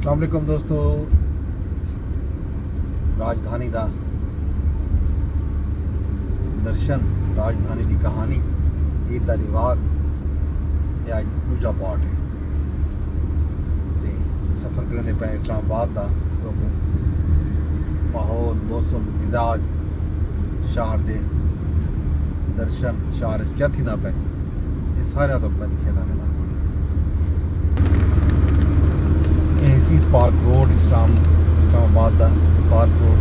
अस्सलाम वालेकुम दोस्तों। राजधानी दा दर्शन, राजधानी की कहानी, ईद दा रिवाज ये अज दूजा पार्ट है। तो सफ़र करने पे इस्लामाबाद का तो माहौल, मौसम, मिजाज, शहर के दर्शन, शहर क्या थी ना पे ये सारे तो मैं लिखे मेरा पार्क रोड इस्लामाबाद का पार्क रोड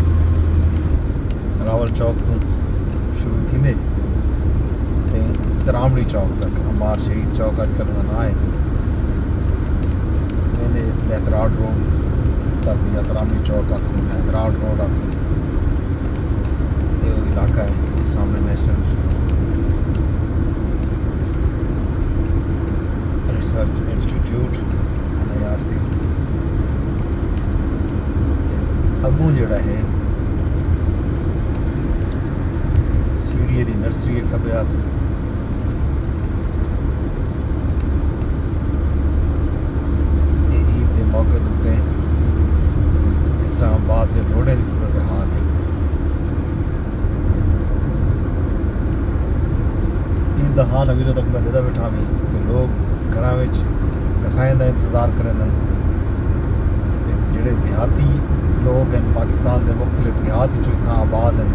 रावल चौक तो शुरू थी तरामड़ी चौक तक अमार शहीद चौक अजकल का ना है लहतराट रोड तक या तरामड़ी चौक आखूँ लहतराट रोड आखूँ ये इलाका है। सामने नेशनल रिसर्च इंस्टीट्यूट NIRC अगू जड़ा है सीढ़ी की नर्सरी है खब्बे हाथ ईद के मौके उत्ते इस्लामाबाद के रोडे की सूरत हाल है। ईद का हाल अभी तक मैं नहीं बैठा भी कि लोग घर में कसाएं का इंतजार करें जेडे देहाती लोग हैं पाकिस्तान के मुख्तलिफ देहात जो इतना आबाद हैं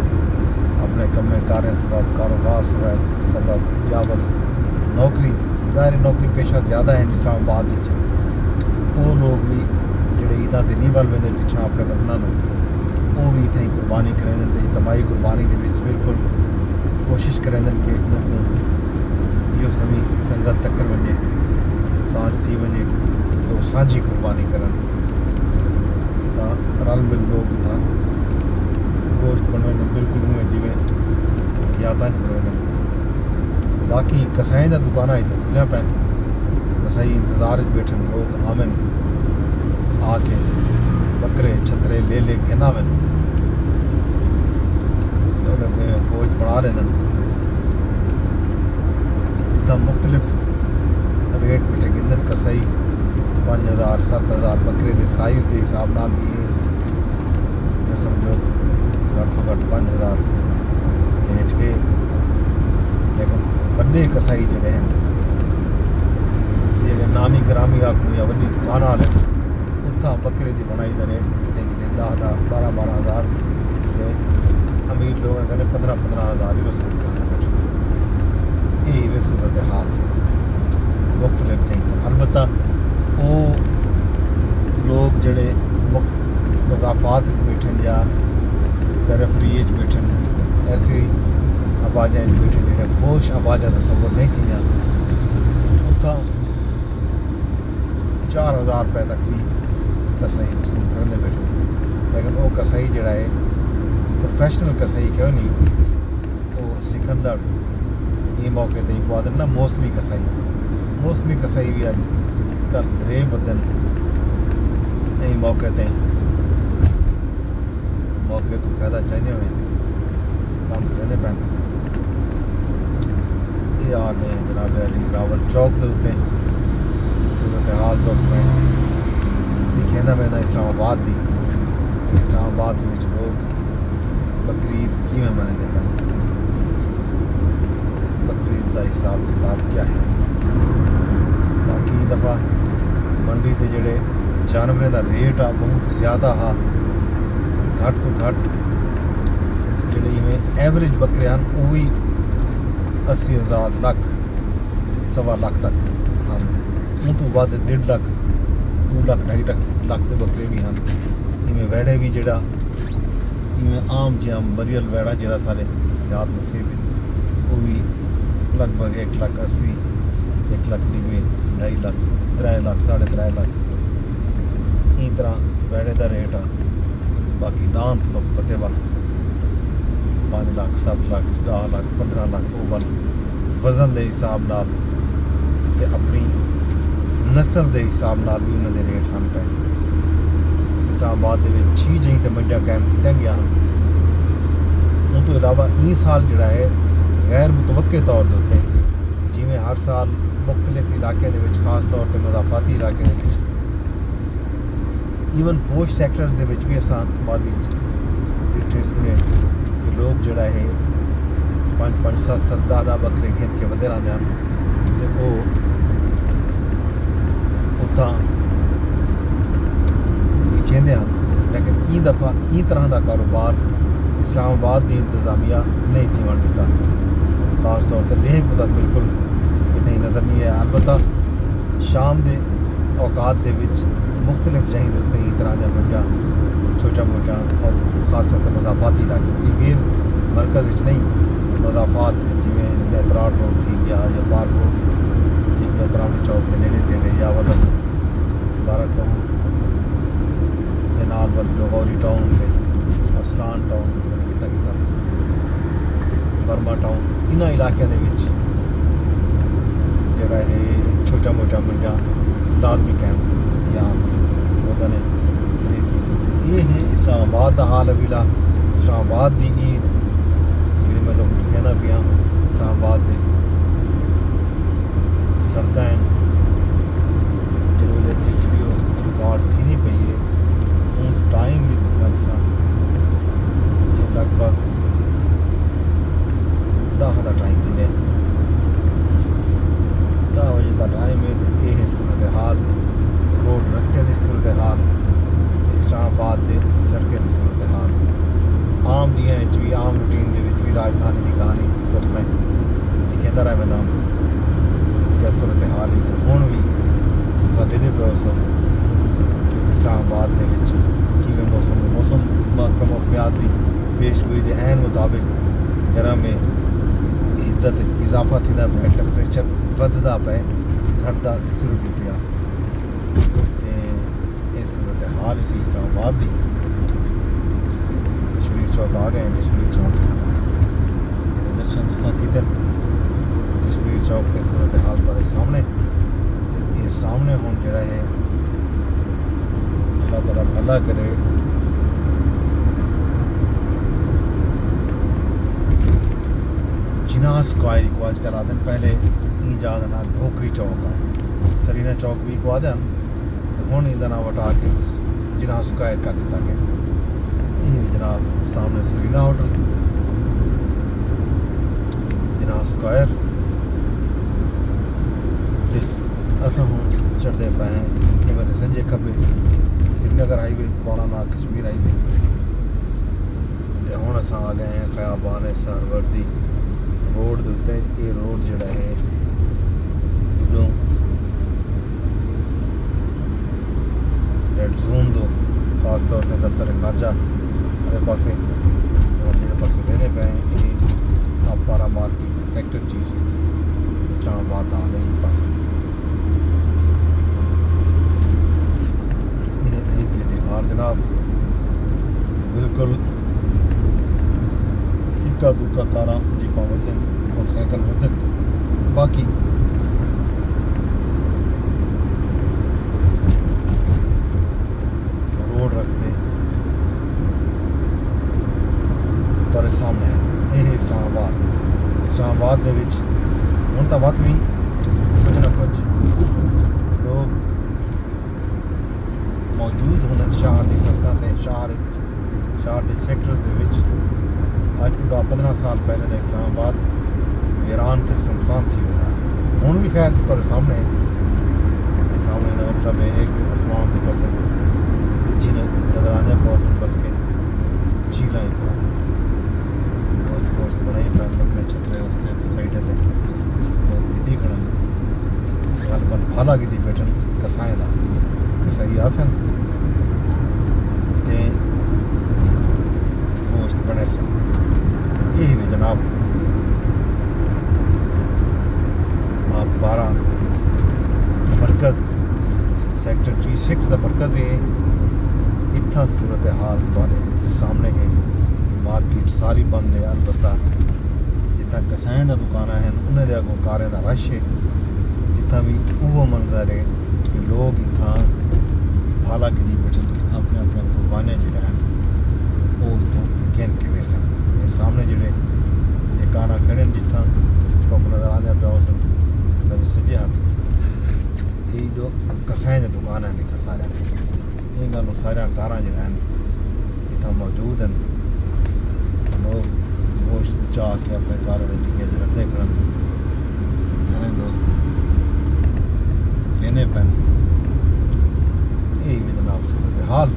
अपने कम्मे कारें सबब कारोबार सबब या फिर नौकरी ज़ाहिर नौकरी पेशा ज़्यादा है इस्लामाबाद वो लोग भी जोड़े ईदा से नहीं बल वेंदे पिछा अपने वतना तो वो भी इतनी कुर्बानी करें इजतमाही कुर्बानी के बिल्कुल कोशिश करें कि उनको यो सभी संगत टक्कर वजे सांझ थी वजे कि वो साझी कुर्बानी करें रल मिल लोग था गोश्त बनवाते बिल्कुल उमें जिमें यादा बनवाते। बाकी कसाई का दुकाना इतने खुलिया पैन कसाई इंतजार बैठे लोग आवन आके बकरे छतरे ले घेना वन गोश्त बना रहे इतना मुख्तलिफ रेट बैठे गिंदन कसाई 5000 7000 बकरे के साइज़ के हिसाब न भी समझो घट तो घट 5000 रेट है। लेकिन वे कसाई जोड़े हैं जो नामी ग्रामी आखूँ या वही दुकान वाले उतना बकरे की बनाई का रेट कितने कितने 10 12 हज़ार अमीर लोग कहते 15 हज़ार ही वसूल करना बैठे ये सूरत हाल मुख्तलिफ चाहिए। अलबत्ता वो लोग जड़े मजाफात बैठे या पेरीफेरी बैठे ऐसे आबादियाँ बैठे जो पोश आबादियाँ तस्वुर नहीं थी उतना 4000 रुपये तक भी कसाई वसूल करने बैठे। लेकिन वो कसाई जड़ा है प्रोफेशनल कसाई क्यों नहीं वो सिकंदर ये मौके पर एक बाद ना मौसमी कसाई भी अज कल दरे बदन मौके तो फायदा चाहिए हुए काम करें पैन ये आ गए जनाब अली रावल चौक के उत्ते सूरत हाल तो मैं लिखे मैं इस्लामाबाद के लोग बकरीद किमें मनते पैन बकरीद का हिसाब किताब क्या है। बाकी दफ़ा मंडी के जोड़े जानवरों का रेट आ बहुत ज़्यादा हा घट तो घट जोड़े इवें एवरेज बकरे हैं वो भी 80,000 लाख 1.25 लाख तक हैं उन तो बाद 1.5 लाख 2 लाख 2.5 लाख के बकरे भी हैं। इवें वैड़े भी जोड़ा इवें आम जिया मरियल वैड़ा जोड़ा सारे याद नसीब वो भी लगभग 1,80,000 1 लाख 2.5 लाख 3 लाख 3.5 लाख इस तरह वैड़े का रेट आ। बाकी दांत तो पते वाल 5 लाख 7 लाख 10 लाख 15 लाख वो वाल वजन के हिसाब नाल ते अपनी नस्ल के हिसाब नाल भी उन्होंने रेट हैं पे। इस्लामाबाद के 6 जहीं तो मंडियां कायम किया गया उन तो इलावा ये साल जोड़ा है गैर मुतवक्के तौर के उत्ते जिमें हर साल मुख्तलिफ इलाके खास तौर पर मजाफाती इलाके ਈਵਨ ਪੋਸ਼ ਸੈਕਟਰ ਦੇ ਵਿੱਚ ਵੀ ਅਸਾਂ ਬਾਅਦ ਵਿੱਚ ਡਿੱਠੇ ਸੁਣੇ ਕਿ ਲੋਕ ਜਿਹੜਾ ਇਹ 5-5 7-7 10 ਬੱਕਰੇ ਘੇਰ ਕੇ ਵਧੇ ਰਹਿੰਦੇ ਹਨ ਅਤੇ ਉਹ ਉੱਥਾਂ ਵਿਚੇਂਦੇ ਹਨ। ਲੇਕਿन ई दफ़ा ई तरह का कारोबार इस्लामाबाद की इंतजामिया नहीं थी वण दिता। खास तौर पर लेह को बिल्कुल कितने नज़र नहीं है। अलबत्ता शाम के औकात के मुख्तलिफ जगह के उत्ते ई तरह के मंजा छोटा मोटा और खास तौर पर मजाफाती इलाके की मेन मरकज़ नहीं मजाफात जिमें नेत्राट रोड थी गया या पार्क रोड थी गया तरावनी चौक के नेड़े तेड़े या वल बारह कहूँ नाल वाल गौरी टाउन से अरसलान टाउन से किता बर्मा टाउन इन्होंने इलाकों के जोड़ा है छोटा मोटा मंजा लाजमी कैंप या लोगों ने खरीद की। ये है इस्लामाबाद का हाल अभी इस्लामाबाद की ईद जी मैं तो कहना पिया इस्लामाबाद के सड़क जो वीडियो रिकॉर्ड थी नहीं पई है टाइम भी तो मेरे साथ लगभग 10 का टाइम ही ने 10 बजे का टाइम है तो ये सूरत हाल रोड रस्ते की सूरत हाल इस्लामाबाद के सड़कें की सूरत हाल आम दियाँ भी आम रूटीन के भी राजधानी की कहानी तो मैं लिखा रहा मैं क्या सूरत हाल ही तो हूँ भी साढ़े दे पे सो कि इस्लामाबाद के मौसम मौसमियात की पेश गोई के ऐन मुताबिक गर्म में हिद्दत इजाफा थी पे टैंपरेचर वधदा पे घटदा शुरू भी पिया इस सूरत हाल इसी इस्लामाबाद की। कश्मीर चौक आ गए हैं। कश्मीर चौक दर्शन तुसा किते कश्मीर चौक के सूरत हाल पर सामने ये सामने हूँ जरा है अल्लाह ताला भला करे जिना स्क्वायर को आजकल आदन पहले ईजाद ना ढोकरी चौक आ सरीना चौक भी को आदन तो हूँ इंदा ना वटा के जिना स्क्वायर कर दिता गया। ये भी जनाब सामने सरीना होटल जिना स्क्वायर अस हूँ चढ़ते पे हैं ये मेरे संजय खबे श्रीनगर हाईवे पौना ना कश्मीर हाईवे हूँ अस आ गए हैं खयाबान सरवर्दी रोड के उत्ते। ये रोड जोड़ा है इधरों रेड जोन दो खास तौर पर दफ्तर खारजा हरे पासे और जो पासे वेदे पे ये आपारा मार्केट सैक्टर G6 इस्लामाबाद आ गए ही पास जनाब बिल्कुल इक्का दुक्का कारा जीपा वधन मोटरसाइकिल वधन बाकी रोड रस्ते तुहाडे सामने है। ये इस्लामाबाद दे विच हुण तां वध भी कुछ ना कुछ लोग मौजूद होंगे शहर की सड़कों से शहर के सैक्टर के अज तो 15 साल पहले का इस्लामाबाद वीरान से सुनसान थी वेंदा हूँ भी खैर तुहाडे सामने का मतलब है कि आसमान के पग जी नज़र आने बहुत बल्कि झील ही पा दोस्त बनाई पैन बकरे छतरे रस्ते साइड लोग गिद्दी खड़न गलबन भाला गिद्दी बैठन कसाएं का कसाई आसन ते गोश्त बने सन। यही भी जनाब आप 12 मरकज़ सैक्टर G6 का मरकज़ है। इतना सूरत हाल तुहाडे सामने है। मार्केट सारी बंद है। अलबत्ता जितना कसाएं का दुकान हैं उन्हें अगों कारें का रश है। इतना भी वो मंजर है कि लोग इतना भाला गिरी बैठे अपने अपने कुर्बानियाँ जो हैं वो इतों गिन के वेसन। ये सामने जोड़े ये कारा खड़े जितना तो नज़र आने पे मेरे सज्जे हाथ ये जो कसाएं की दुकान है नहीं था सारे ये इन्हों सारे कार जोड़ा इतना मौजूद हैं लोग गोश्त चाह के अपने कार के टिके रखते करन दो कहने पैन यही भी जनाब सूरत हाल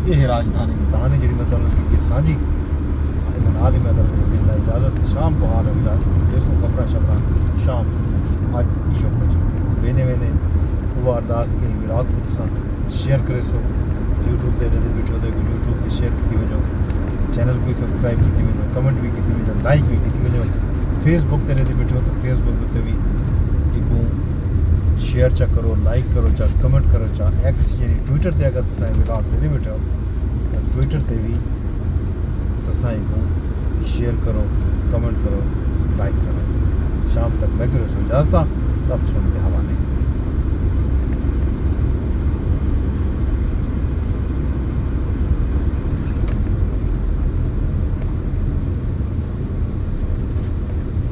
ये है राजधानी की कहानी जी मैं तुम की साझी नाल ही मैं तुम इजाज़त शाम को हाल है जैसो खबर शबरा शाम आज इो कुछ वेंदे वेंदे वो अरदास कहीं विराग को तुसा शेयर करे सो यूट्यूब ते वीडियो देखो यूट्यूब ते शेयर की वजो चैनल को सब्सक्राइब की वजो कमेंट भी की वजो लाइक भी की वजो फेसबुक ते वीडियो तो फेसबुक ते भी इको शेयर चा करो लाइक करो चा कमेंट करो चा एक्स यानी ट्विटर ते अगर तुसा विराग दे बैठो तो ट्विटर ते भी तुसा इको शेयर करो कमेंट करो लाइक करो शाम तक मैं करो सो इजाज़त रब सोने के हवाले।